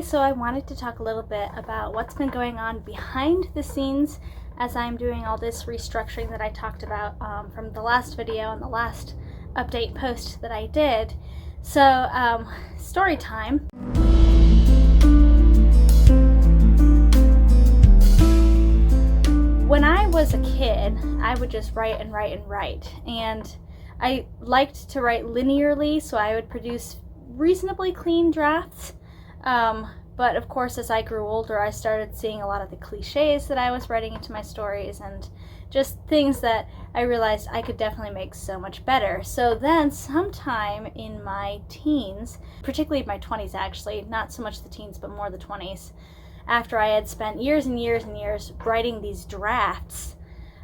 So I wanted to talk a little bit about what's been going on behind the scenes as I'm doing all this restructuring that I talked about from the last video and the last update post that I did. So story time. When I was a kid, I would just write and write and write, and I liked to write linearly, so I would produce reasonably clean drafts. But of course, as I grew older, I started seeing a lot of the cliches that I was writing into my stories and just things that I realized I could definitely make so much better. So then sometime in my teens, particularly my 20s actually, not so much the teens, but more the 20s, after I had spent years and years and years writing these drafts,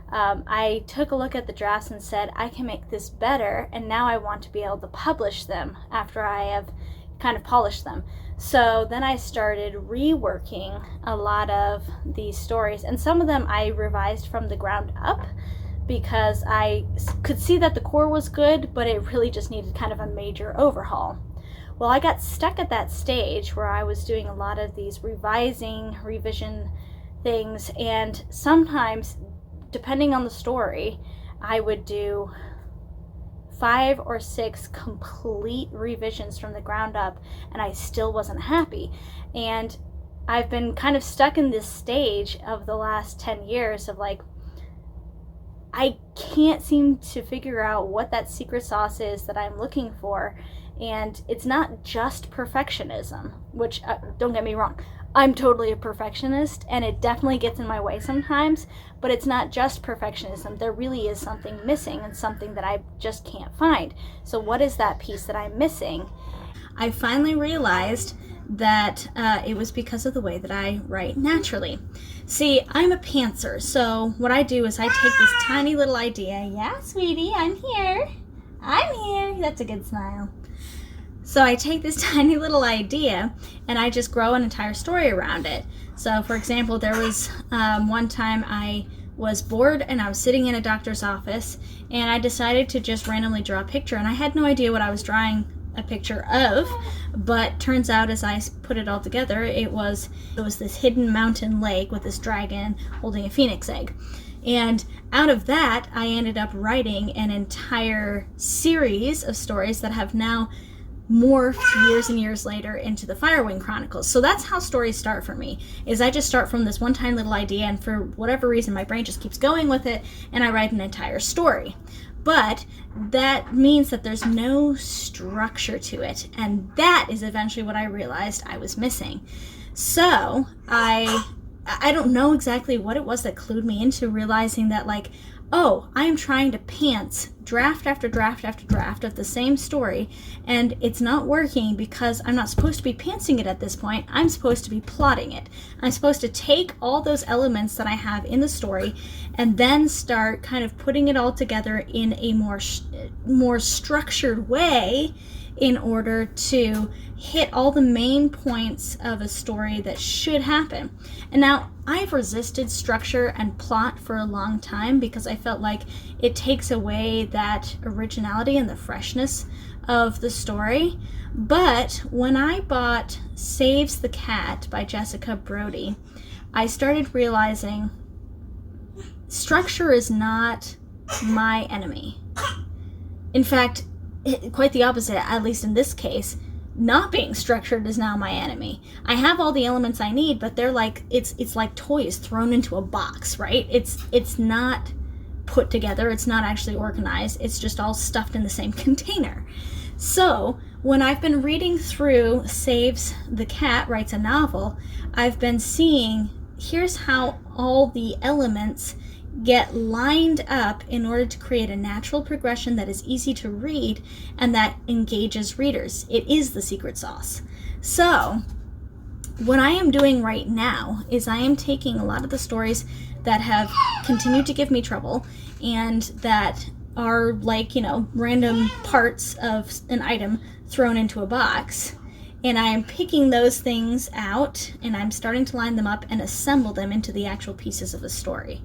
I took a look at the drafts and said, I can make this better, and now I want to be able to publish them after I have kind of polished them. So then I started reworking a lot of these stories, and some of them I revised from the ground up because I could see that the core was good, but it really just needed kind of a major overhaul. Well, I got stuck at that stage where I was doing a lot of these revision things, and sometimes, depending on the story, I would do 5 or 6 complete revisions from the ground up, and I still wasn't happy. And I've been kind of stuck in this stage of the last 10 years of like, I can't seem to figure out what that secret sauce is that I'm looking for. And it's not just perfectionism, which don't get me wrong, I'm totally a perfectionist and it definitely gets in my way sometimes, but it's not just perfectionism. There really is something missing and something that I just can't find. So what is that piece that I'm missing? I finally realized that it was because of the way that I write naturally. See, I'm a pantser, so what I do is I take this tiny little idea. Yeah, sweetie, I'm here. I'm here. That's a good smile. So I take this tiny little idea and I just grow an entire story around it. So for example, there was one time I was bored and I was sitting in a doctor's office and I decided to just randomly draw a picture, and I had no idea what I was drawing a picture of, but turns out as I put it all together, it was this hidden mountain lake with this dragon holding a phoenix egg. And out of that, I ended up writing an entire series of stories that have now morphed years and years later into the Firewing Chronicles. So that's how stories start for me, is I just start from this one tiny little idea, and for whatever reason my brain just keeps going with it and I write an entire story. But that means that there's no structure to it, and that is eventually what I realized I was missing. So I don't know exactly what it was that clued me into realizing that, like, oh, I'm trying to pants draft after draft after draft of the same story, and it's not working because I'm not supposed to be pantsing it at this point. I'm supposed to be plotting it. I'm supposed to take all those elements that I have in the story and then start kind of putting it all together in a more structured way in order to hit all the main points of a story that should happen. And now, I've resisted structure and plot for a long time because I felt like it takes away that originality and the freshness of the story. But when I bought Saves the Cat by Jessica Brody, I started realizing structure is not my enemy. In fact, quite the opposite, at least in this case. Not being structured is now my enemy. I have all the elements I need, but they're like, it's like toys thrown into a box, right? It's not put together, it's not actually organized, it's just all stuffed in the same container. So when I've been reading through Saves the Cat Writes a Novel, I've been seeing, here's how all the elements get lined up in order to create a natural progression that is easy to read and that engages readers. It is the secret sauce. So what I am doing right now is I am taking a lot of the stories that have continued to give me trouble and that are like, random parts of an item thrown into a box, and I am picking those things out and I'm starting to line them up and assemble them into the actual pieces of the story.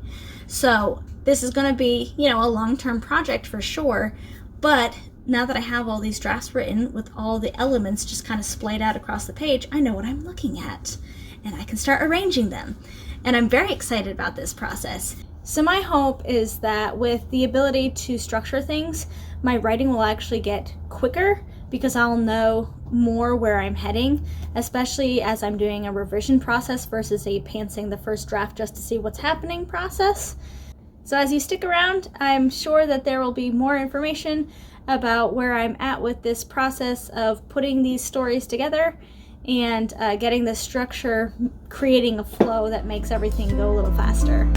So this is going to be, a long-term project for sure, but now that I have all these drafts written with all the elements just kind of splayed out across the page, I know what I'm looking at and I can start arranging them. And I'm very excited about this process. So my hope is that with the ability to structure things, my writing will actually get quicker because I'll know more where I'm heading, especially as I'm doing a revision process versus a pantsing the first draft just to see what's happening process. So as you stick around, I'm sure that there will be more information about where I'm at with this process of putting these stories together and getting the structure, creating a flow that makes everything go a little faster.